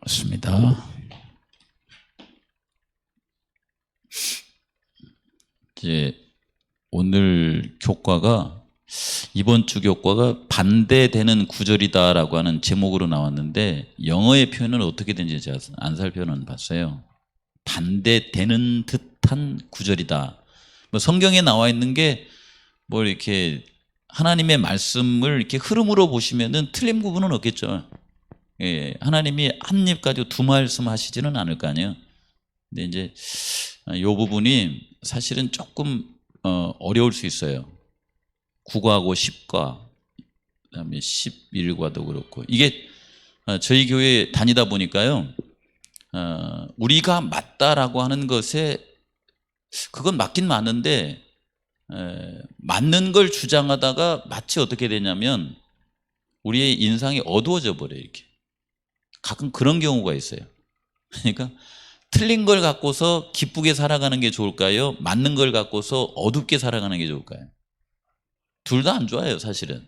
맞습니다. 이제 오늘 교과가 이번 주 교과가 반대되는 구절이다라고 하는 제목으로 나왔는데 영어의 표현은 어떻게 된지 제가 안 살펴는 봤어요. 반대되는 듯한 구절이다. 뭐 성경에 나와 있는 게 뭐 이렇게 하나님의 말씀을 이렇게 흐름으로 보시면은 틀린 부분은 없겠죠. 예, 하나님이 한 입 가지고 두 말씀 하시지는 않을 거 아니에요. 근데 이제 이 부분이 사실은 조금 어려울 수 있어요. 9과하고 10과 그다음에 11과도 그렇고 이게 저희 교회 다니다 보니까요. 우리가 맞다라고 하는 것에 그건 맞긴 맞는데 맞는 걸 주장하다가 마치 어떻게 되냐면 우리의 인상이 어두워져 버려요. 이렇게 가끔 그런 경우가 있어요. 그러니까 틀린 걸 갖고서 기쁘게 살아가는 게 좋을까요? 맞는 걸 갖고서 어둡게 살아가는 게 좋을까요? 둘 다 안 좋아요, 사실은.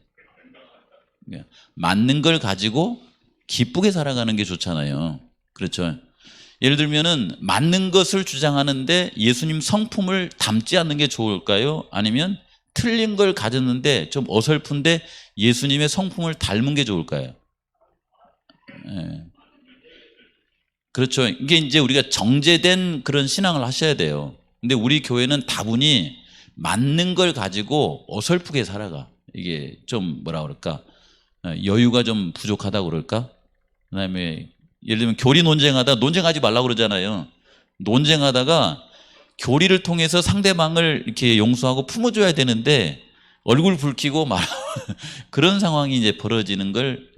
맞는 걸 가지고 기쁘게 살아가는 게 좋잖아요. 그렇죠? 예를 들면은 맞는 것을 주장하는데 예수님 성품을 담지 않는 게 좋을까요? 아니면 틀린 걸 가졌는데 좀 어설픈데 예수님의 성품을 닮은 게 좋을까요? 예. 그렇죠. 이게 이제 우리가 정제된 그런 신앙을 하셔야 돼요. 근데 우리 교회는 다분히 맞는 걸 가지고 어설프게 살아가. 이게 좀 뭐라 그럴까? 여유가 좀 부족하다고 그럴까? 그다음에 예를 들면 교리 논쟁하다 논쟁하지 말라고 그러잖아요. 논쟁하다가 교리를 통해서 상대방을 이렇게 용서하고 품어줘야 되는데 얼굴 붉히고 말 그런 상황이 이제 벌어지는 걸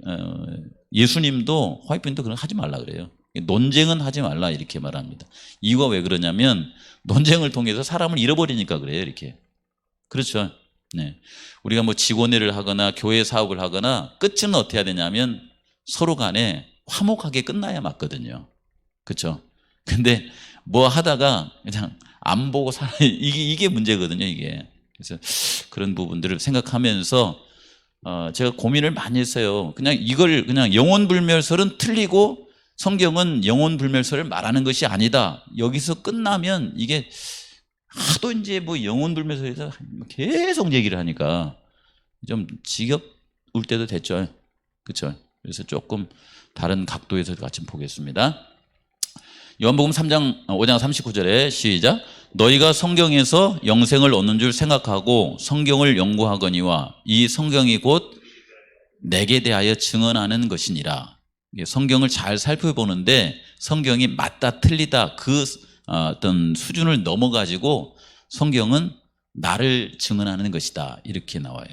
예수님도 화이트도 그런 거 하지 말라 그래요. 논쟁은 하지 말라 이렇게 말합니다. 이유가 왜 그러냐면 논쟁을 통해서 사람을 잃어버리니까 그래요. 이렇게. 그렇죠. 네. 우리가 뭐 직원회를 하거나 교회 사업을 하거나 끝은 어떻게 해야 되냐면 서로 간에 화목하게 끝나야 맞거든요. 그렇죠. 근데 뭐 하다가 그냥 안 보고 살아 이게 문제거든요. 이게. 그래서 그런 부분들을 생각하면서 제가 고민을 많이 했어요. 그냥 이걸 그냥 영혼불멸설은 틀리고 성경은 영혼불멸설을 말하는 것이 아니다. 여기서 끝나면 이게 하도 이제 뭐 영혼불멸설에서 계속 얘기를 하니까 좀 지겨울 때도 됐죠. 그렇죠. 그래서 조금 다른 각도에서 같이 보겠습니다. 요한복음 3장 5장 39절에 시작. 너희가 성경에서 영생을 얻는 줄 생각하고 성경을 연구하거니와 이 성경이 곧 내게 대하여 증언하는 것이니라. 성경을 잘 살펴보는데 성경이 맞다 틀리다 그 어떤 수준을 넘어가지고 성경은 나를 증언하는 것이다 이렇게 나와요.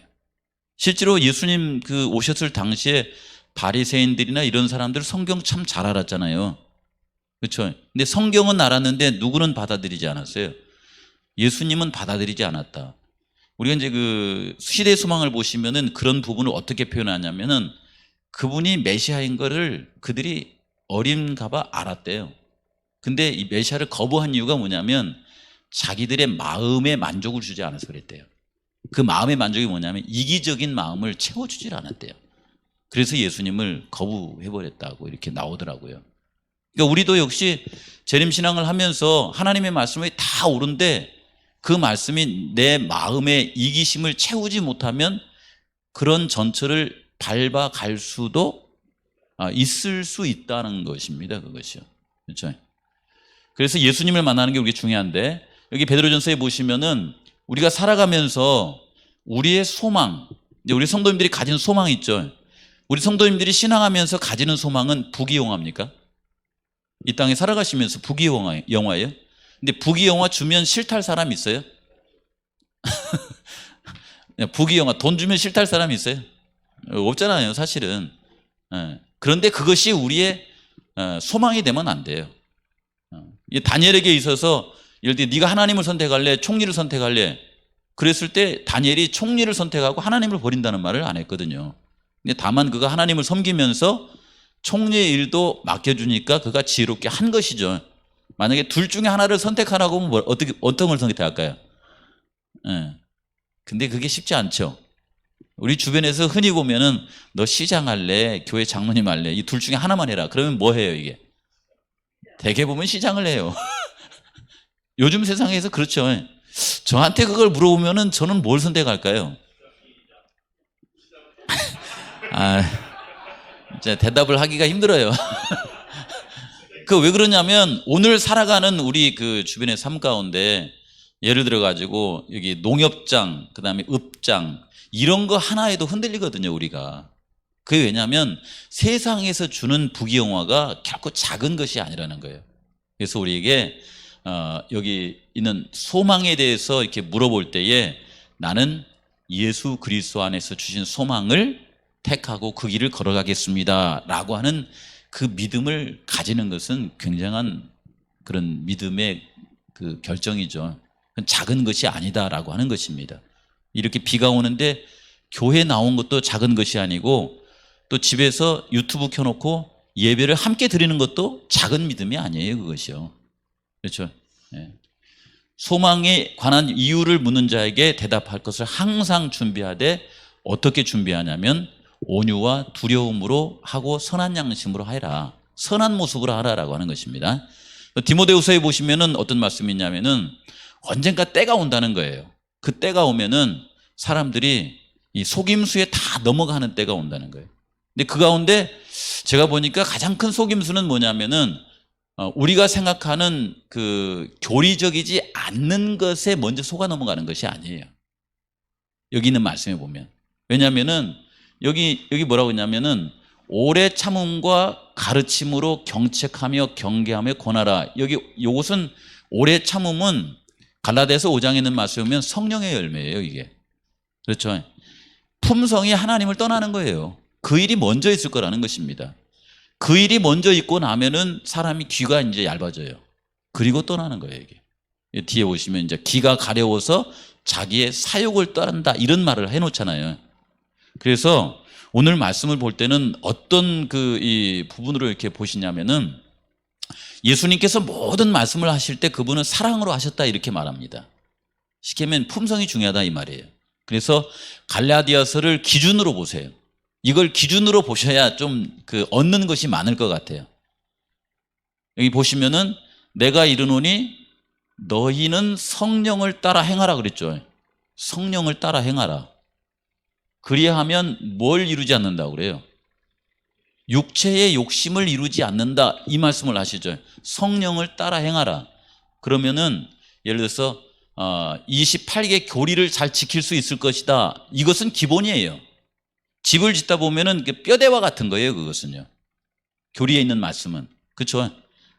실제로 예수님 그 오셨을 당시에 바리새인들이나 이런 사람들 성경 참 잘 알았잖아요. 그렇죠. 근데 성경은 알았는데 누구는 받아들이지 않았어요. 예수님은 받아들이지 않았다. 우리가 이제 그 시대 소망을 보시면은 그런 부분을 어떻게 표현하냐면은 그분이 메시아인 거를 그들이 어린가봐 알았대요. 근데 이 메시아를 거부한 이유가 뭐냐면 자기들의 마음에 만족을 주지 않아서 그랬대요. 그 마음의 만족이 뭐냐면 이기적인 마음을 채워주질 않았대요. 그래서 예수님을 거부해버렸다고 이렇게 나오더라고요. 그러니까 우리도 역시 재림신앙을 하면서 하나님의 말씀이 다 옳은데 그 말씀이 내 마음의 이기심을 채우지 못하면 그런 전철을 밟아갈 수도 있을 수 있다는 것입니다. 그것이요. 그렇죠. 그래서 예수님을 만나는 게 우리가 중요한데 여기 베드로전서에 보시면은 우리가 살아가면서 우리의 소망, 우리 성도님들이 가진 소망이 있죠. 우리 성도님들이 신앙하면서 가지는 소망은 부귀영화입니까? 이 땅에 살아가시면서 부귀영화예요? 근데 부귀영화 주면 싫다할 사람 있어요? 부귀영화 돈 주면 싫다할 사람 있어요? 없잖아요, 사실은. 그런데 그것이 우리의 소망이 되면 안 돼요. 다니엘에게 있어서 예를 들어 네가 하나님을 선택할래, 총리를 선택할래? 그랬을 때 다니엘이 총리를 선택하고 하나님을 버린다는 말을 안 했거든요. 근데 다만 그가 하나님을 섬기면서 총리의 일도 맡겨주니까 그가 지혜롭게 한 것이죠. 만약에 둘 중에 하나를 선택하라고 하면 어떤 걸 선택할까요? 근데 그게 쉽지 않죠. 우리 주변에서 흔히 보면은 너 시장 할래? 교회 장로님 할래? 이 둘 중에 하나만 해라. 그러면 뭐 해요, 이게? 대개 보면 시장을 해요. 요즘 세상에서 그렇죠. 저한테 그걸 물어보면은 저는 뭘 선택할까요? 아, 이제 대답을 하기가 힘들어요. 그 왜 그러냐면 오늘 살아가는 우리 그 주변의 삶 가운데 예를 들어 가지고 여기 농협장, 그다음에 읍장 이런 거 하나에도 흔들리거든요, 우리가. 그게 왜냐하면 세상에서 주는 부귀영화가 결코 작은 것이 아니라는 거예요. 그래서 우리에게 여기 있는 소망에 대해서 이렇게 물어볼 때에 나는 예수 그리스도 안에서 주신 소망을 택하고 그 길을 걸어가겠습니다 라고 하는 그 믿음을 가지는 것은 굉장한 그런 믿음의 그 결정이죠. 작은 것이 아니다라고 하는 것입니다. 이렇게 비가 오는데 교회 나온 것도 작은 것이 아니고 또 집에서 유튜브 켜놓고 예배를 함께 드리는 것도 작은 믿음이 아니에요, 그것이요. 그렇죠. 네. 소망에 관한 이유를 묻는 자에게 대답할 것을 항상 준비하되 어떻게 준비하냐면 온유와 두려움으로 하고 선한 양심으로 하라. 선한 모습으로 하라라고 하는 것입니다. 디모데후서에 보시면은 어떤 말씀이 있냐면은 언젠가 때가 온다는 거예요. 그 때가 오면은 사람들이 이 속임수에 다 넘어가는 때가 온다는 거예요. 근데 그 가운데 제가 보니까 가장 큰 속임수는 뭐냐면은 우리가 생각하는 그 교리적이지 않는 것에 먼저 속아 넘어가는 것이 아니에요. 여기 있는 말씀에 보면. 왜냐면은 여기 뭐라고 했냐면은 오래 참음과 가르침으로 경책하며 경계하며 권하라. 여기 요것은 오래 참음은 갈라디아서 5장에 있는 말씀에 보면 성령의 열매예요, 이게. 그렇죠. 품성이 하나님을 떠나는 거예요. 그 일이 먼저 있을 거라는 것입니다. 그 일이 먼저 있고 나면은 사람이 귀가 이제 얇아져요. 그리고 떠나는 거예요, 이게. 뒤에 보시면 이제 귀가 가려워서 자기의 사욕을 따른다 이런 말을 해놓잖아요. 그래서 오늘 말씀을 볼 때는 어떤 이 부분으로 이렇게 보시냐면은 예수님께서 모든 말씀을 하실 때 그분은 사랑으로 하셨다 이렇게 말합니다. 쉽게 말하면 품성이 중요하다 이 말이에요. 그래서 갈라디아서를 기준으로 보세요. 이걸 기준으로 보셔야 좀 얻는 것이 많을 것 같아요. 여기 보시면은 내가 이르노니 너희는 성령을 따라 행하라 그랬죠. 성령을 따라 행하라. 그리하면 뭘 이루지 않는다고 그래요? 육체의 욕심을 이루지 않는다 이 말씀을 하시죠. 성령을 따라 행하라. 그러면은 예를 들어서 28개 교리를 잘 지킬 수 있을 것이다. 이것은 기본이에요. 집을 짓다 보면은 뼈대와 같은 거예요, 그것은요. 교리에 있는 말씀은. 그렇죠?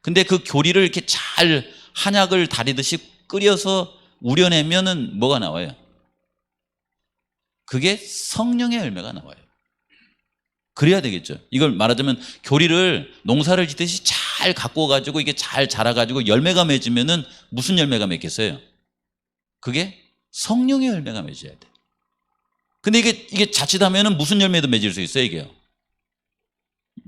근데 그 교리를 이렇게 잘 한약을 다리듯이 끓여서 우려내면은 뭐가 나와요? 그게 성령의 열매가 나와요. 그래야 되겠죠. 이걸 말하자면 교리를 농사를 짓듯이 잘 갖고 가지고 이게 잘 자라가지고 열매가 맺으면은 무슨 열매가 맺겠어요? 그게 성령의 열매가 맺어야 돼. 근데 이게 자칫하면은 무슨 열매도 맺을 수 있어요, 이게요.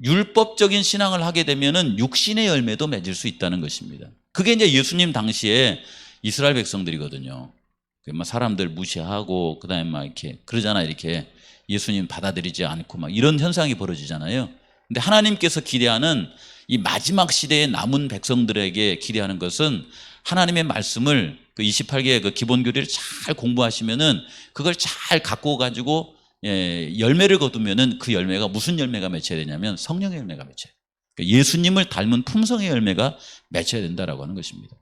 율법적인 신앙을 하게 되면은 육신의 열매도 맺을 수 있다는 것입니다. 그게 이제 예수님 당시에 이스라엘 백성들이거든요. 막 사람들 무시하고 그다음에 막 이렇게 그러잖아, 이렇게 예수님 받아들이지 않고 막 이런 현상이 벌어지잖아요. 근데 하나님께서 기대하는 이 마지막 시대에 남은 백성들에게 기대하는 것은 하나님의 말씀을 그 28개의 그 기본 교리를 잘 공부하시면은 그걸 잘 갖고 가지고 열매를 거두면은 그 열매가 무슨 열매가 맺혀야 되냐면 성령의 열매가 맺혀야 돼요. 그러니까 예수님을 닮은 품성의 열매가 맺혀야 된다라고 하는 것입니다.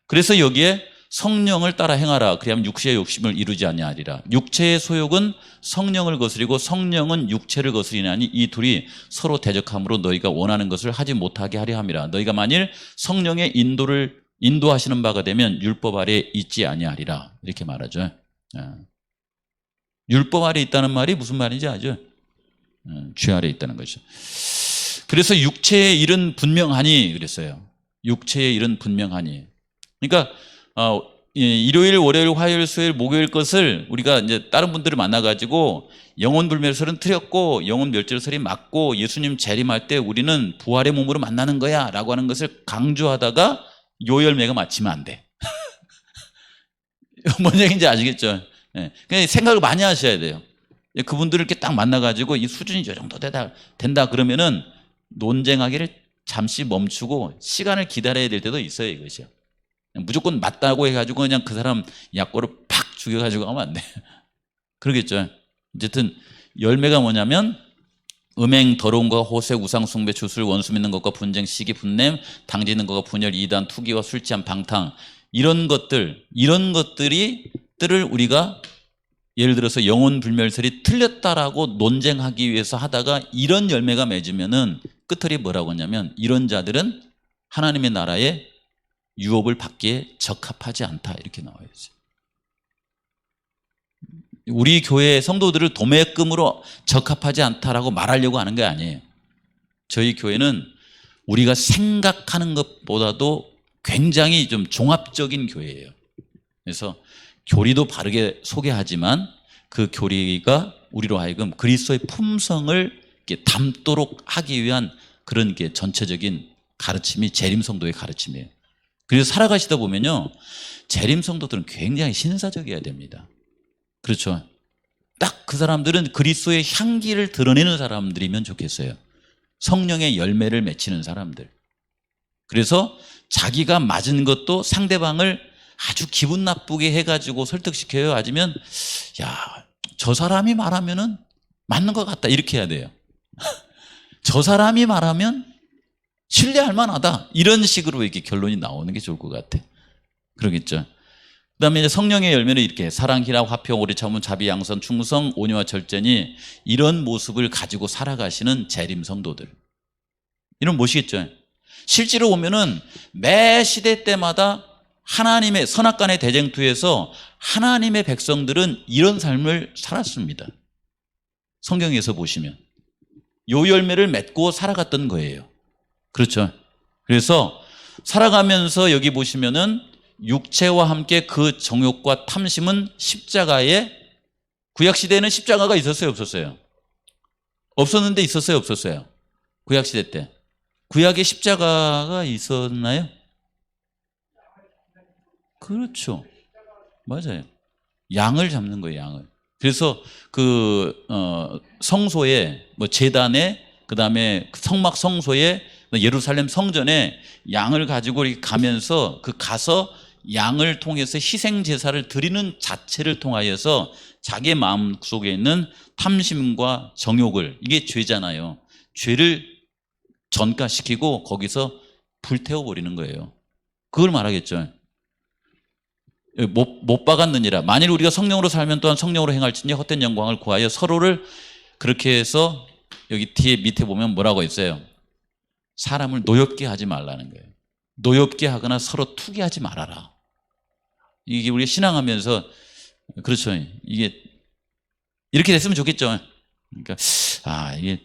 그래서 여기에 성령을 따라 행하라. 그리하면 육체의 욕심을 이루지 아니하리라. 육체의 소욕은 성령을 거스리고 성령은 육체를 거스리나니 이 둘이 서로 대적함으로 너희가 원하는 것을 하지 못하게 하려 함이라. 너희가 만일 성령의 인도하시는 바가 되면 율법 아래 있지 아니하리라. 이렇게 말하죠. 율법 아래 있다는 말이 무슨 말인지 아죠? 죄 아래 있다는 거죠. 그래서 육체의 일은 분명하니 그랬어요. 육체의 일은 분명하니. 그러니까 일요일, 월요일, 화요일, 수요일, 목요일 것을 우리가 이제 다른 분들을 만나가지고 영혼 불멸설은 틀렸고 영혼 멸절설이 맞고 예수님 재림할 때 우리는 부활의 몸으로 만나는 거야 라고 하는 것을 강조하다가 요 열매가 맞히면 안 돼. 뭔 얘기인지 아시겠죠? 네. 그냥 생각을 많이 하셔야 돼요. 그분들을 이렇게 딱 만나가지고 이 수준이 이 정도 된다 그러면은 논쟁하기를 잠시 멈추고 시간을 기다려야 될 때도 있어요, 이것이요. 무조건 맞다고 해가지고 그냥 그 사람 약고를 팍 죽여가지고 하면 안 돼. 그러겠죠. 어쨌든 열매가 뭐냐면 음행, 더러움과 호색, 우상 숭배, 주술, 원수 믿는 것과 분쟁, 시기, 분냄, 당지는 것과 분열, 이단, 투기와 술 취한, 방탕 이런 것들을 우리가 예를 들어서 영혼 불멸설이 틀렸다라고 논쟁하기 위해서 하다가 이런 열매가 맺으면은 끝털이 뭐라고 하냐면 이런 자들은 하나님의 나라에 유업을 받기에 적합하지 않다 이렇게 나와 있어요. 우리 교회 성도들을 도매금으로 적합하지 않다라고 말하려고 하는 게 아니에요. 저희 교회는 우리가 생각하는 것보다도 굉장히 좀 종합적인 교회예요. 그래서 교리도 바르게 소개하지만 그 교리가 우리로 하여금 그리스도의 품성을 이렇게 담도록 하기 위한 그런 게 전체적인 가르침이 재림성도의 가르침이에요. 그래서 살아가시다 보면요, 재림성도들은 굉장히 신사적이어야 됩니다. 그렇죠. 딱 그 사람들은 그리스도의 향기를 드러내는 사람들이면 좋겠어요. 성령의 열매를 맺히는 사람들. 그래서 자기가 맞은 것도 상대방을 아주 기분 나쁘게 해가지고 설득시켜요. 아니면 야, 저 사람이 말하면은 맞는 것 같다 이렇게 해야 돼요. 저 사람이 말하면 신뢰할 만하다 이런 식으로 이렇게 결론이 나오는 게 좋을 것 같아. 그러겠죠. 그 다음에 이제 성령의 열매는 이렇게 사랑, 희락, 화평, 오래 참음, 자비, 양선, 충성, 온유와 절제니 이런 모습을 가지고 살아가시는 재림 성도들. 이런 모시겠죠. 실제로 보면은 매 시대 때마다 하나님의 선악간의 대쟁투에서 하나님의 백성들은 이런 삶을 살았습니다. 성경에서 보시면 요 열매를 맺고 살아갔던 거예요. 그렇죠. 그래서 살아가면서 여기 보시면은 육체와 함께 그 정욕과 탐심은 십자가에, 구약시대에는 십자가가 있었어요, 없었어요? 없었는데 있었어요, 없었어요? 구약시대 때 구약에 십자가가 있었나요? 그렇죠. 맞아요. 양을 잡는 거예요, 양을. 그래서 성소에, 제단에, 그 다음에 성막 성소에, 예루살렘 성전에 양을 가지고 이렇게 가면서 가서 양을 통해서 희생 제사를 드리는 자체를 통하여서 자기의 마음 속에 있는 탐심과 정욕을, 이게 죄잖아요. 죄를 전가시키고 거기서 불태워 버리는 거예요. 그걸 말하겠죠. 못 박았느니라. 만일 우리가 성령으로 살면 또한 성령으로 행할지니 헛된 영광을 구하여 서로를, 그렇게 해서 여기 뒤에 밑에 보면 뭐라고 있어요? 사람을 노엽게 하지 말라는 거예요. 노엽게 하거나 서로 투기하지 말아라. 이게 우리가 신앙하면서, 그렇죠. 이게 이렇게 됐으면 좋겠죠. 그러니까 이게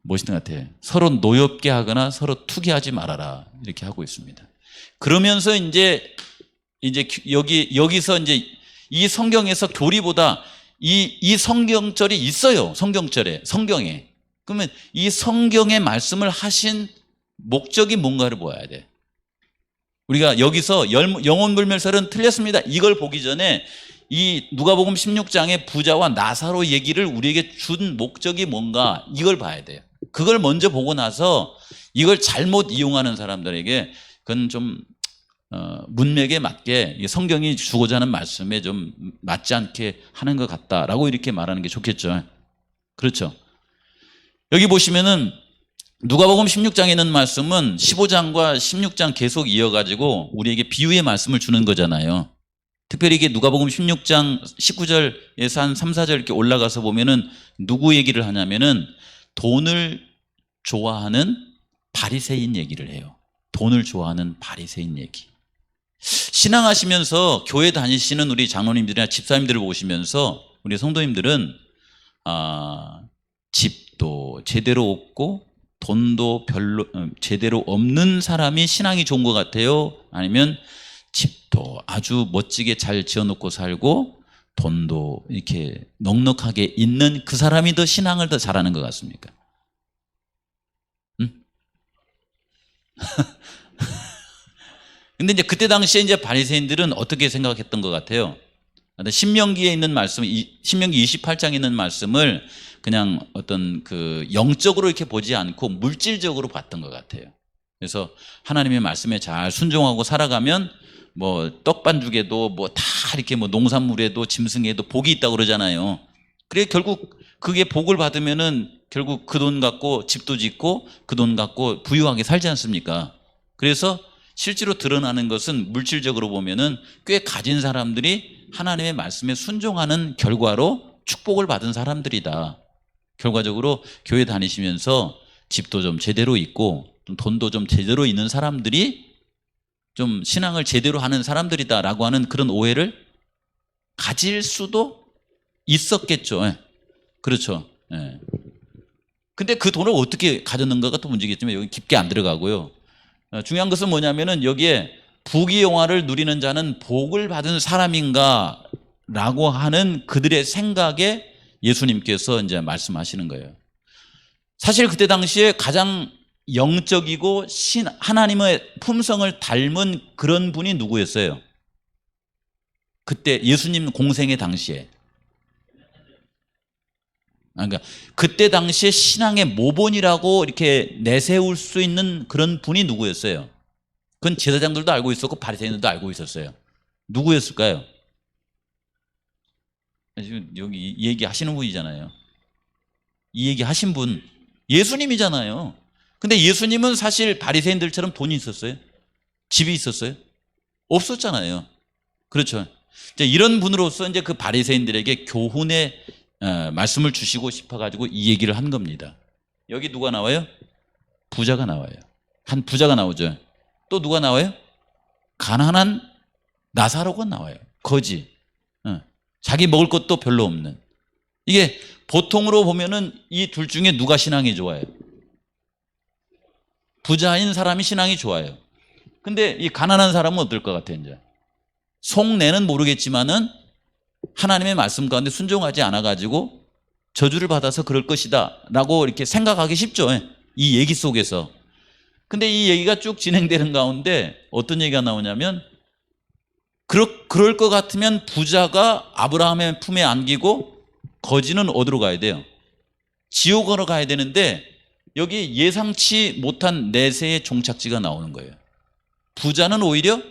멋있는 것 같아요. 서로 노엽게 하거나 서로 투기하지 말아라 이렇게 하고 있습니다. 그러면서 이제 여기서 이제 이 성경에서 교리보다 이 성경절이 있어요. 성경에. 그러면 이 성경의 말씀을 하신 목적이 뭔가를 보아야 돼. 우리가 여기서 영혼불멸설은 틀렸습니다. 이걸 보기 전에 이 누가복음 16장의 부자와 나사로 얘기를 우리에게 준 목적이 뭔가 이걸 봐야 돼요. 그걸 먼저 보고 나서 이걸 잘못 이용하는 사람들에게 그건 좀 문맥에 맞게 성경이 주고자 하는 말씀에 좀 맞지 않게 하는 것 같다라고 이렇게 말하는 게 좋겠죠. 그렇죠. 여기 보시면은 누가복음 16장에 있는 말씀은 15장과 16장 계속 이어가지고 우리에게 비유의 말씀을 주는 거잖아요. 특별히 이게 누가복음 16장 19절에서 한 3, 4절 이렇게 올라가서 보면은 누구 얘기를 하냐면은 돈을 좋아하는 바리새인 얘기를 해요. 돈을 좋아하는 바리새인 얘기. 신앙하시면서 교회 다니시는 우리 장로님들이나 집사님들을 보시면서 우리 성도님들은 집도 제대로 없고 돈도 별로 제대로 없는 사람이 신앙이 좋은 것 같아요? 아니면 집도 아주 멋지게 잘 지어놓고 살고 돈도 이렇게 넉넉하게 있는 그 사람이 더 신앙을 더 잘하는 것 같습니까? 응? 근데 이제 그때 당시에 이제 바리새인들은 어떻게 생각했던 것 같아요? 신명기에 있는 말씀, 신명기 28장에 있는 말씀을 그냥 어떤 그 영적으로 이렇게 보지 않고 물질적으로 봤던 것 같아요. 그래서 하나님의 말씀에 잘 순종하고 살아가면 뭐 떡반죽에도 뭐 다 이렇게 뭐 농산물에도 짐승에도 복이 있다고 그러잖아요. 그래 결국 그게 복을 받으면은 결국 그 돈 갖고 집도 짓고 그 돈 갖고 부유하게 살지 않습니까? 그래서 실제로 드러나는 것은 물질적으로 보면은 꽤 가진 사람들이 하나님의 말씀에 순종하는 결과로 축복을 받은 사람들이다. 결과적으로 교회 다니시면서 집도 좀 제대로 있고 돈도 좀 제대로 있는 사람들이 좀 신앙을 제대로 하는 사람들이다라고 하는 그런 오해를 가질 수도 있었겠죠. 예. 그렇죠. 예. 근데 그 돈을 어떻게 가졌는가가 또 문제겠지만 여기 깊게 안 들어가고요. 중요한 것은 뭐냐면은 여기에 부귀영화를 누리는 자는 복을 받은 사람인가 라고 하는 그들의 생각에 예수님께서 이제 말씀하시는 거예요. 사실 그때 당시에 가장 영적이고 하나님의 품성을 닮은 그런 분이 누구였어요? 그때 예수님 공생의 당시에. 그러니까 그때 당시에 신앙의 모본이라고 이렇게 내세울 수 있는 그런 분이 누구였어요? 그건 제사장들도 알고 있었고 바리새인들도 알고 있었어요. 누구였을까요? 지금 여기 이 얘기 하시는 분이잖아요. 이 얘기 하신 분 예수님이잖아요. 근데 예수님은 사실 바리새인들처럼 돈이 있었어요? 집이 있었어요? 없었잖아요. 그렇죠. 이제 이런 분으로서 이제 그 바리새인들에게 교훈의 말씀을 주시고 싶어가지고 이 얘기를 한 겁니다. 여기 누가 나와요? 부자가 나와요. 한 부자가 나오죠. 또 누가 나와요? 가난한 나사로가 나와요. 거지. 자기 먹을 것도 별로 없는. 이게 보통으로 보면은 이 둘 중에 누가 신앙이 좋아요? 부자인 사람이 신앙이 좋아요. 근데 이 가난한 사람은 어떨 것 같아요, 이제? 속내는 모르겠지만은 하나님의 말씀 가운데 순종하지 않아가지고 저주를 받아서 그럴 것이다 라고 이렇게 생각하기 쉽죠. 이 얘기 속에서. 근데 이 얘기가 쭉 진행되는 가운데 어떤 얘기가 나오냐면 그럴 것 같으면 부자가 아브라함의 품에 안기고 거지는 어디로 가야 돼요? 지옥으로 가야 되는데 여기 예상치 못한 내세의 종착지가 나오는 거예요. 부자는 오히려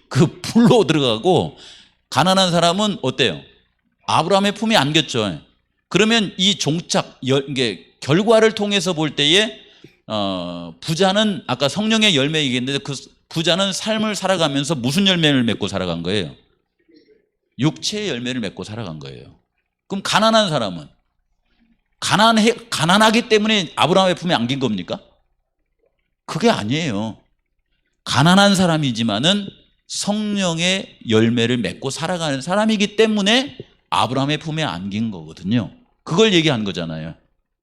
그 불로 들어가고 가난한 사람은 어때요? 아브라함의 품에 안겼죠. 그러면 이 이게 결과를 통해서 볼 때에 부자는 아까 성령의 열매 얘기했는데 그 부자는 삶을 살아가면서 무슨 열매를 맺고 살아간 거예요? 육체의 열매를 맺고 살아간 거예요. 그럼 가난한 사람은 가난하기 때문에 아브라함의 품에 안긴 겁니까? 그게 아니에요. 가난한 사람이지만은 성령의 열매를 맺고 살아가는 사람이기 때문에 아브라함의 품에 안긴 거거든요. 그걸 얘기한 거잖아요.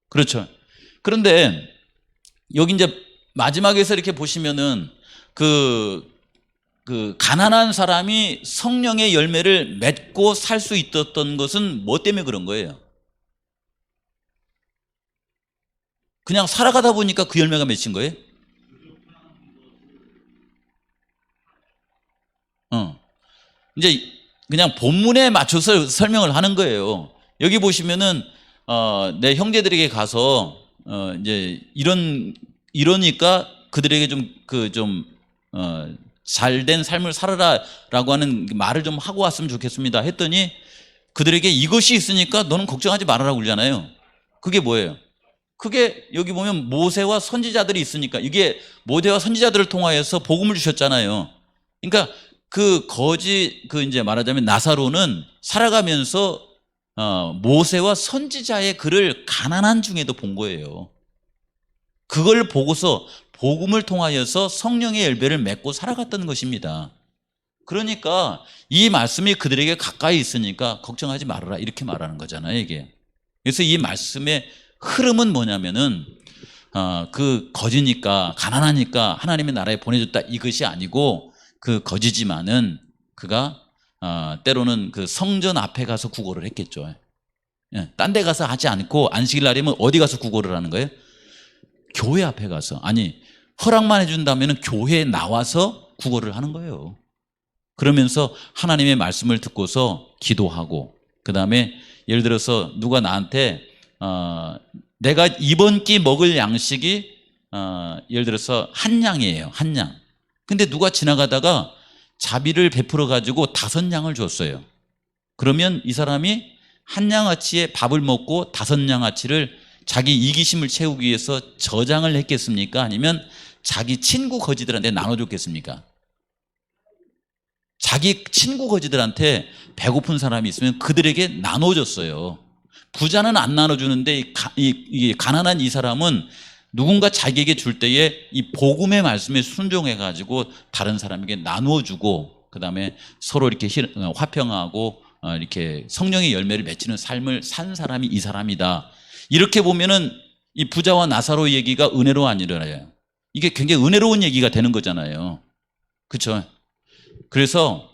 그렇죠. 그런데 여기 이제 마지막에서 이렇게 보시면은 그 가난한 사람이 성령의 열매를 맺고 살 수 있었던 것은 뭐 때문에 그런 거예요? 그냥 살아가다 보니까 그 열매가 맺힌 거예요? 이제 그냥 본문에 맞춰서 설명을 하는 거예요. 여기 보시면은 내 형제들에게 가서 이제 이러니까 그들에게 잘된 삶을 살아라라고 하는 말을 좀 하고 왔으면 좋겠습니다 했더니 그들에게 이것이 있으니까 너는 걱정하지 말아라고 그러잖아요. 그게 뭐예요? 그게 여기 보면 모세와 선지자들이 있으니까 이게 모세와 선지자들을 통하여서 복음을 주셨잖아요. 그러니까 이제 말하자면 나사로는 살아가면서 모세와 선지자의 글을 가난한 중에도 본 거예요. 그걸 보고서 복음을 통하여서 성령의 열매를 맺고 살아갔던 것입니다. 그러니까 이 말씀이 그들에게 가까이 있으니까 걱정하지 말아라 이렇게 말하는 거잖아요, 이게. 그래서 이 말씀의 흐름은 뭐냐면은 그 거지니까 가난하니까 하나님의 나라에 보내줬다 이것이 아니고 그 거지지만은 그가 때로는 그 성전 앞에 가서 구걸을 했겠죠. 딴 데 가서 하지 않고 안식일 날이면 어디 가서 구걸을 하는 거예요? 교회 앞에 가서. 아니 허락만 해준다면 교회에 나와서 구걸을 하는 거예요. 그러면서 하나님의 말씀을 듣고서 기도하고, 그 다음에 예를 들어서 누가 나한테 내가 이번 끼 먹을 양식이 예를 들어서 한 양이에요. 한 양. 근데 누가 지나가다가 자비를 베풀어 가지고 5양을 줬어요. 그러면 이 사람이 한 양아치의 밥을 먹고 5양아치를 자기 이기심을 채우기 위해서 저장을 했겠습니까? 아니면 자기 친구 거지들한테 나눠줬겠습니까? 자기 친구 거지들한테 배고픈 사람이 있으면 그들에게 나눠줬어요. 부자는 안 나눠주는데 이 가난한 이 사람은 누군가 자기에게 줄 때에 이 복음의 말씀에 순종해가지고 다른 사람에게 나누어주고, 그 다음에 서로 이렇게 화평하고 이렇게 성령의 열매를 맺히는 삶을 산 사람이 이 사람이다. 이렇게 보면은 이 부자와 나사로 얘기가 은혜로 안 일어나요. 이게 굉장히 은혜로운 얘기가 되는 거잖아요. 그렇죠? 그래서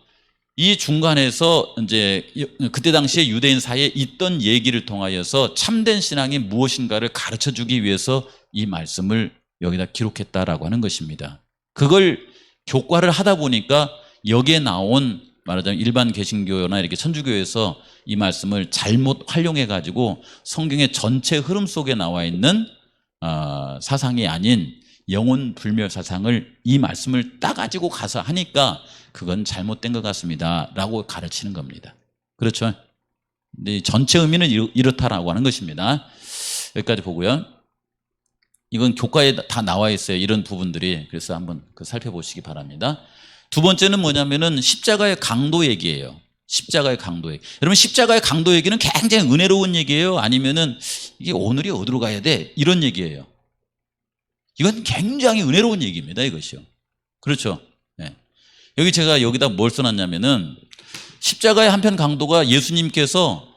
이 중간에서 이제 그때 당시에 유대인 사이에 있던 얘기를 통하여서 참된 신앙이 무엇인가를 가르쳐 주기 위해서 이 말씀을 여기다 기록했다라고 하는 것입니다. 그걸 교과를 하다 보니까 여기에 나온, 말하자면 일반 개신교나 이렇게 천주교에서 이 말씀을 잘못 활용해 가지고 성경의 전체 흐름 속에 나와 있는 사상이 아닌 영혼 불멸 사상을 이 말씀을 따가지고 가서 하니까 그건 잘못된 것 같습니다 라고 가르치는 겁니다. 그렇죠? 근데 전체 의미는 이렇다라고 하는 것입니다. 여기까지 보고요. 이건 교과에 다 나와 있어요, 이런 부분들이. 그래서 한번 살펴보시기 바랍니다. 두 번째는 뭐냐면은 십자가의 강도 얘기예요. 십자가의 강도 얘기. 여러분, 십자가의 강도 얘기는 굉장히 은혜로운 얘기예요? 아니면은 이게 오늘이 어디로 가야 돼? 이런 얘기예요. 이건 굉장히 은혜로운 얘기입니다, 이것이요. 그렇죠? 네. 여기 제가 여기다 뭘 써놨냐면은 십자가의 한편 강도가 예수님께서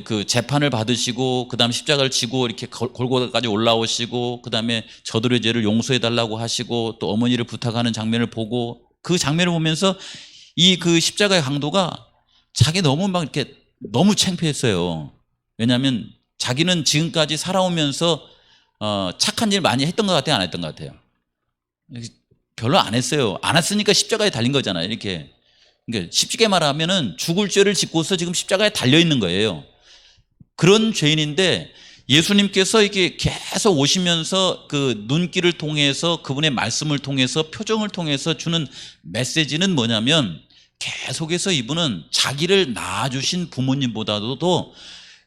그 재판을 받으시고 그 다음 십자가를 지고 이렇게 골고다까지 올라오시고 그 다음에 저들의 죄를 용서해 달라고 하시고 또 어머니를 부탁하는 장면을 보고, 그 장면을 보면서 이 그 십자가의 강도가 자기 너무 막 이렇게 너무 창피했어요. 왜냐하면 자기는 지금까지 살아오면서 착한 일 많이 했던 것 같아요, 안 했던 것 같아요? 별로 안 했어요. 안 했으니까 십자가에 달린 거잖아요, 이렇게. 그러니까 쉽게 말하면은 죽을 죄를 짓고서 지금 십자가에 달려 있는 거예요. 그런 죄인인데 예수님께서 이렇게 계속 오시면서 그 눈길을 통해서 그분의 말씀을 통해서 표정을 통해서 주는 메시지는 뭐냐면, 계속해서 이분은 자기를 낳아주신 부모님보다도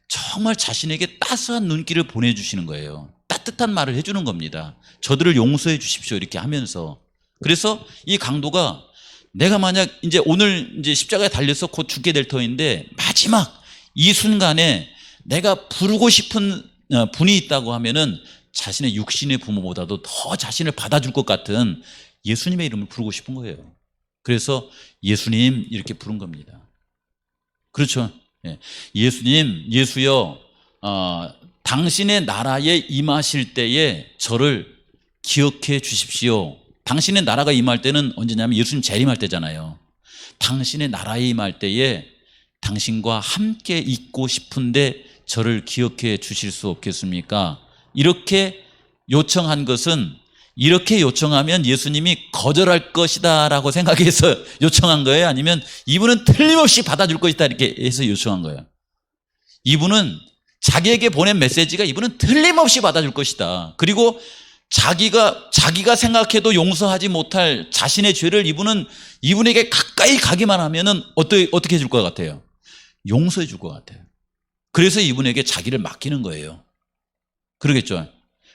정말 자신에게 따스한 눈길을 보내주시는 거예요. 따뜻한 말을 해주는 겁니다. 저들을 용서해 주십시오 이렇게 하면서. 그래서 이 강도가 내가 만약 이제 오늘 이제 십자가에 달려서 곧 죽게 될 터인데 마지막 이 순간에 내가 부르고 싶은 분이 있다고 하면은 자신의 육신의 부모보다도 더 자신을 받아줄 것 같은 예수님의 이름을 부르고 싶은 거예요. 그래서 예수님 이렇게 부른 겁니다. 그렇죠? 예수님, 예수여, 당신의 나라에 임하실 때에 저를 기억해 주십시오. 당신의 나라가 임할 때는 언제냐면 예수님 재림할 때잖아요. 당신의 나라에 임할 때에 당신과 함께 있고 싶은데 저를 기억해 주실 수 없겠습니까? 이렇게 요청한 것은, 이렇게 요청하면 예수님이 거절할 것이다 라고 생각해서 요청한 거예요? 아니면 이분은 틀림없이 받아줄 것이다 이렇게 해서 요청한 거예요? 이분은 자기에게 보낸 메시지가 이분은 틀림없이 받아줄 것이다. 그리고 자기가 생각해도 용서하지 못할 자신의 죄를 이분에게 가까이 가기만 하면은 어떻게 해줄 것 같아요? 용서해 줄 것 같아요. 그래서 이분에게 자기를 맡기는 거예요. 그러겠죠?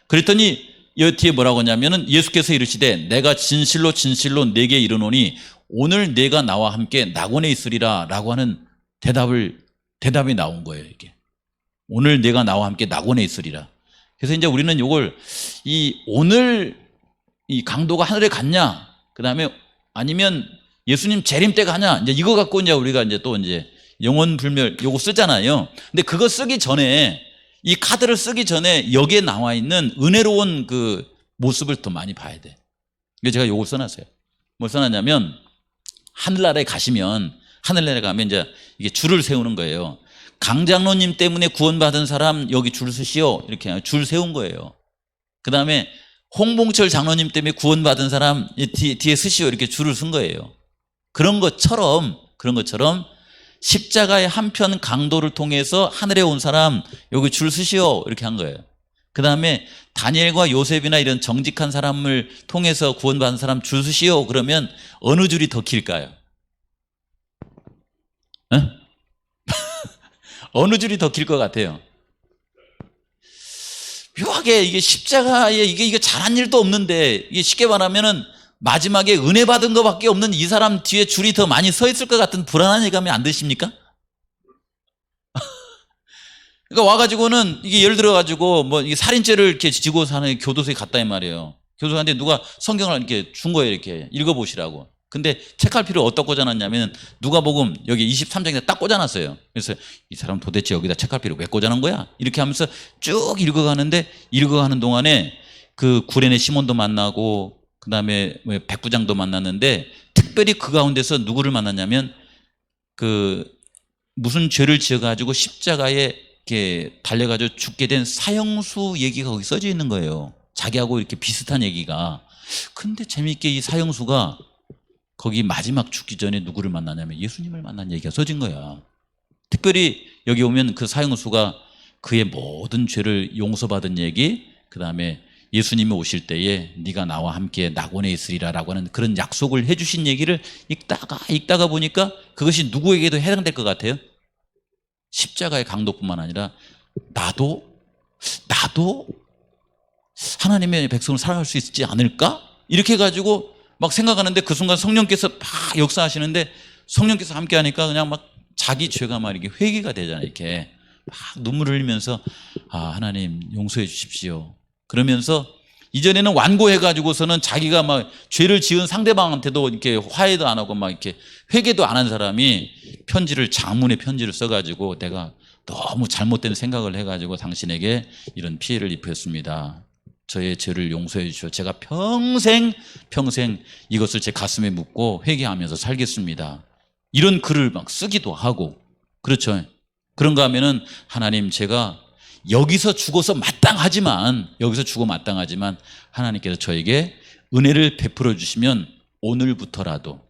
그랬더니 여기 뒤에 뭐라고 하냐면은 예수께서 이르시되 내가 진실로 진실로 네게 이르노니 오늘 네가 나와 함께 낙원에 있으리라 라고 하는 대답이 나온 거예요. 이게 오늘 네가 나와 함께 낙원에 있으리라. 그래서 이제 우리는 이걸 오늘 이 강도가 하늘에 갔냐, 그 다음에 아니면 예수님 재림 때 가냐, 이제 이거 갖고 이제 우리가 이제 또 이제 영혼 불멸 요거 쓰잖아요. 근데 그거 쓰기 전에, 이 카드를 쓰기 전에 여기에 나와 있는 은혜로운 그 모습을 더 많이 봐야 돼. 그래서 제가 요걸 써놨어요. 뭘 써놨냐면, 하늘나라에 가면 이제 이게 줄을 세우는 거예요. 강장로님 때문에 구원받은 사람 여기 줄 서시오. 이렇게 줄 세운 거예요. 그 다음에 홍봉철 장로님 때문에 구원받은 사람 뒤에 서시오. 이렇게 줄을 쓴 거예요. 그런 것처럼 십자가의 한편 강도를 통해서 하늘에 온 사람 여기 줄 서시오 이렇게 한 거예요. 그 다음에 다니엘과 요셉이나 이런 정직한 사람을 통해서 구원받은 사람 줄 서시오 그러면 어느 줄이 더 길까요? 어느 줄이 더 길 것 같아요? 묘하게 이게 십자가에 이게 잘한 일도 없는데 이게 쉽게 말하면은 마지막에 은혜 받은 것밖에 없는 이 사람 뒤에 줄이 더 많이 서 있을 것 같은 불안한 예감이 안 드십니까? 그러니까 와가지고는 이게 예를 들어가지고 뭐 이게 살인죄를 이렇게 지고 사는 교도소에 갔다 이 말이에요. 교도소한테 누가 성경을 이렇게 준 거예요. 이렇게 읽어보시라고. 근데 책할 필요 어디다 꽂아놨냐면 누가복음 여기 23장에 딱 꽂아놨어요. 그래서 이 사람 도대체 여기다 책할 필요 왜 꽂아놓은 거야? 이렇게 하면서 쭉 읽어가는데 읽어가는 동안에 그 구레네 시몬도 만나고 그 다음에 백부장도 만났는데 특별히 그 가운데서 누구를 만났냐면 그 무슨 죄를 지어가지고 십자가에 이렇게 달려가지고 죽게 된 사형수 얘기가 거기 써져 있는 거예요. 자기하고 이렇게 비슷한 얘기가. 근데 재미있게 이 사형수가 거기 마지막 죽기 전에 누구를 만나냐면 예수님을 만난 얘기가 써진 거야. 특별히 여기 오면 그 사형수가 그의 모든 죄를 용서받은 얘기, 그 다음에 예수님이 오실 때에 네가 나와 함께 낙원에 있으리라라고 하는 그런 약속을 해주신 얘기를 읽다가 보니까 그것이 누구에게도 해당될 것 같아요? 십자가의 강도뿐만 아니라 나도 하나님의 백성을 살아갈 수 있지 않을까? 이렇게 해가지고 막 생각하는데 그 순간 성령께서 막 역사하시는데 성령께서 함께 하니까 그냥 막 자기 죄가 막 이렇게 회개가 되잖아요. 이렇게 막 눈물을 흘리면서 아, 하나님 용서해 주십시오. 그러면서 이전에는 완고해가지고서는 자기가 막 죄를 지은 상대방한테도 이렇게 화해도 안 하고 막 이렇게 회개도 안 한 사람이 장문의 편지를 써가지고 내가 너무 잘못된 생각을 해가지고 당신에게 이런 피해를 입혔습니다. 저의 죄를 용서해 주시오. 제가 평생 이것을 제 가슴에 묻고 회개하면서 살겠습니다. 이런 글을 막 쓰기도 하고 그렇죠. 그런가 하면은 하나님 제가 여기서 죽어 마땅하지만 하나님께서 저에게 은혜를 베풀어 주시면 오늘부터라도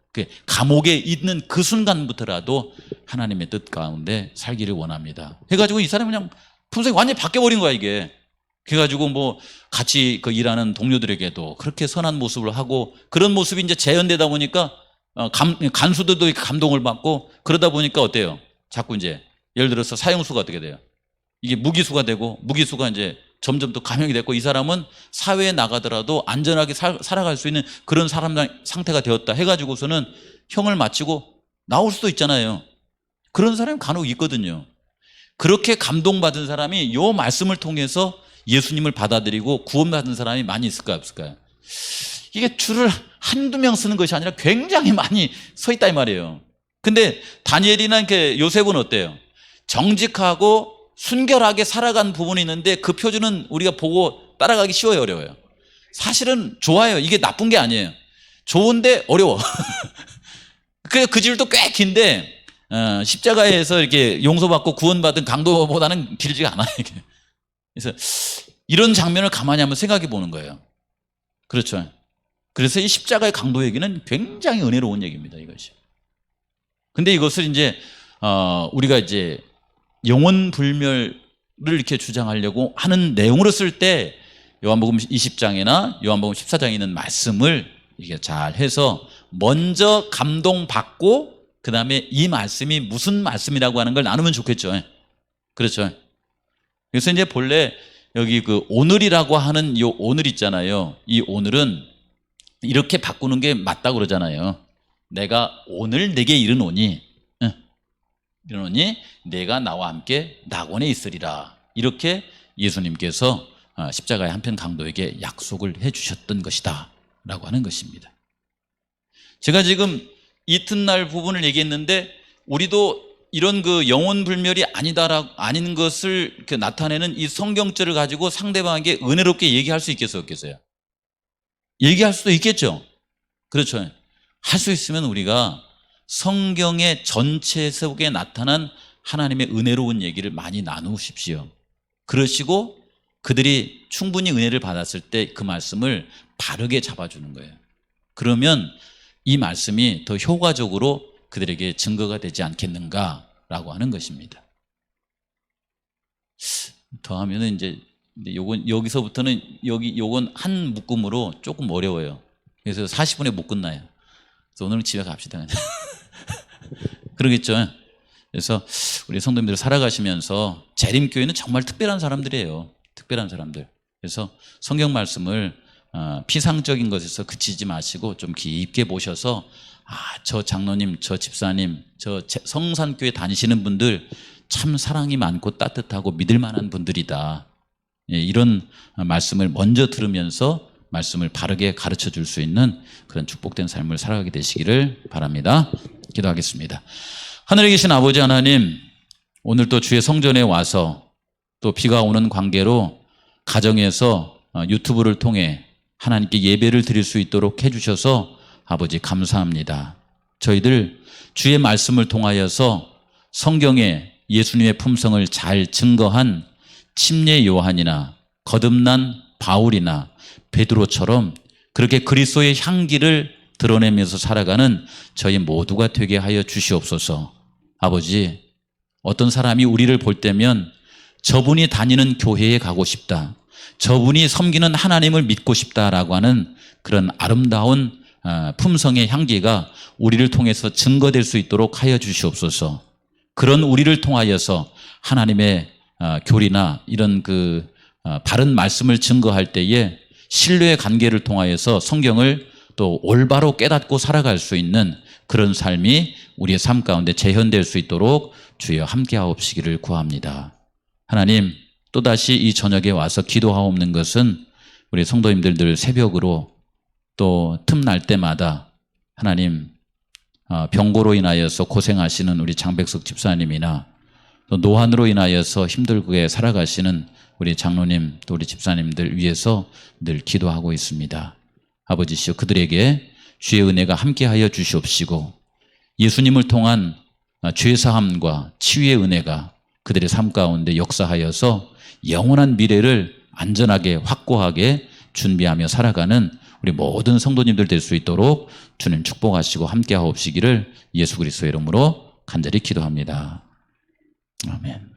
감옥에 있는 그 순간부터라도 하나님의 뜻 가운데 살기를 원합니다. 해가지고 이 사람이 그냥 품성이 완전히 바뀌어버린 거야 이게. 그래가지고 뭐 같이 그 일하는 동료들에게도 그렇게 선한 모습을 하고 그런 모습이 이제 재현되다 보니까 간수들도 감동을 받고 그러다 보니까 어때요? 자꾸 이제 예를 들어서 사형수가 어떻게 돼요? 이게 무기수가 되고 무기수가 이제 점점 더 감형이 됐고 이 사람은 사회에 나가더라도 안전하게 살아갈 수 있는 그런 사람 상태가 되었다 해가지고서는 형을 마치고 나올 수도 있잖아요. 그런 사람이 간혹 있거든요. 그렇게 감동받은 사람이 이 말씀을 통해서 예수님을 받아들이고 구원받은 사람이 많이 있을까요? 없을까요? 이게 줄을 한두 명 쓰는 것이 아니라 굉장히 많이 서 있다 이 말이에요. 근데 다니엘이나 이렇게 요셉은 어때요? 정직하고 순결하게 살아간 부분이 있는데 그 표준은 우리가 보고 따라가기 쉬워요, 어려워요? 사실은 좋아요. 이게 나쁜 게 아니에요. 좋은데 어려워. 그 줄도 꽤 긴데 십자가에서 이렇게 용서받고 구원받은 강도보다는 길지가 않아요. 이게. 그래서 이런 장면을 가만히 한번 생각해 보는 거예요. 그렇죠. 그래서 이 십자가의 강도 얘기는 굉장히 은혜로운 얘기입니다. 이것이. 근데 이것을 이제 우리가 이제 영원 불멸을 이렇게 주장하려고 하는 내용으로 쓸 때 요한복음 20장이나 요한복음 14장에 있는 말씀을 이게 잘 해서 먼저 감동받고 그 다음에 이 말씀이 무슨 말씀이라고 하는 걸 나누면 좋겠죠. 그렇죠. 그래서 이제 본래 여기 그 오늘이라고 하는 요 오늘 있잖아요. 이 오늘은 이렇게 바꾸는 게 맞다고 그러잖아요. 내가 오늘 내게 이르노니 내가 나와 함께 낙원에 있으리라. 이렇게 예수님께서 십자가의 한편 강도에게 약속을 해주셨던 것이다 라고 하는 것입니다. 제가 지금 이튿날 부분을 얘기했는데 우리도 이런 그 영원불멸이 아닌 것을 이렇게 나타내는 이 성경절을 가지고 상대방에게 은혜롭게 얘기할 수 있겠어요, 없겠어요? 얘기할 수도 있겠죠. 그렇죠. 할 수 있으면 우리가 성경의 전체 속에 나타난 하나님의 은혜로운 얘기를 많이 나누십시오. 그러시고 그들이 충분히 은혜를 받았을 때 그 말씀을 바르게 잡아주는 거예요. 그러면 이 말씀이 더 효과적으로 그들에게 증거가 되지 않겠는가라고 하는 것입니다. 더 하면은 이제 요건 여기서부터는 요건 한 묶음으로 조금 어려워요. 그래서 40분에 못 끝나요. 그래서 오늘은 집에 갑시다. 그러겠죠. 그래서 우리 성도님들 살아가시면서 재림교회는 정말 특별한 사람들이에요. 특별한 사람들. 그래서 성경 말씀을 피상적인 것에서 그치지 마시고 좀 깊게 보셔서 저 장로님, 저 집사님, 저 성산교회 다니시는 분들 참 사랑이 많고 따뜻하고 믿을 만한 분들이다. 이런 말씀을 먼저 들으면서 말씀을 바르게 가르쳐 줄 수 있는 그런 축복된 삶을 살아가게 되시기를 바랍니다. 기도하겠습니다. 하늘에 계신 아버지 하나님, 오늘 또 주의 성전에 와서 또 비가 오는 관계로 가정에서 유튜브를 통해 하나님께 예배를 드릴 수 있도록 해주셔서 아버지 감사합니다. 저희들 주의 말씀을 통하여서 성경에 예수님의 품성을 잘 증거한 침례 요한이나 거듭난 바울이나 베드로처럼 그렇게 그리스도의 향기를 드러내면서 살아가는 저희 모두가 되게 하여 주시옵소서. 아버지, 어떤 사람이 우리를 볼 때면 저분이 다니는 교회에 가고 싶다, 저분이 섬기는 하나님을 믿고 싶다라고 하는 그런 아름다운 품성의 향기가 우리를 통해서 증거될 수 있도록 하여 주시옵소서. 그런 우리를 통하여서 하나님의 교리나 이런 바른 말씀을 증거할 때에 신뢰의 관계를 통하여서 성경을 또 올바로 깨닫고 살아갈 수 있는 그런 삶이 우리의 삶 가운데 재현될 수 있도록 주여 함께하옵시기를 구합니다. 하나님, 또다시 이 저녁에 와서 기도하옵는 것은 우리 성도님들 늘 새벽으로 또 틈날 때마다 하나님 병고로 인하여서 고생하시는 우리 장백석 집사님이나 또 노환으로 인하여서 힘들게 살아가시는 우리 장로님 또 우리 집사님들 위해서 늘 기도하고 있습니다. 아버지시여, 그들에게 주의 은혜가 함께하여 주시옵시고 예수님을 통한 죄사함과 치유의 은혜가 그들의 삶 가운데 역사하여서 영원한 미래를 안전하게 확고하게 준비하며 살아가는 우리 모든 성도님들 될 수 있도록 주님 축복하시고 함께하옵시기를 예수 그리스도의 이름으로 간절히 기도합니다. 아멘.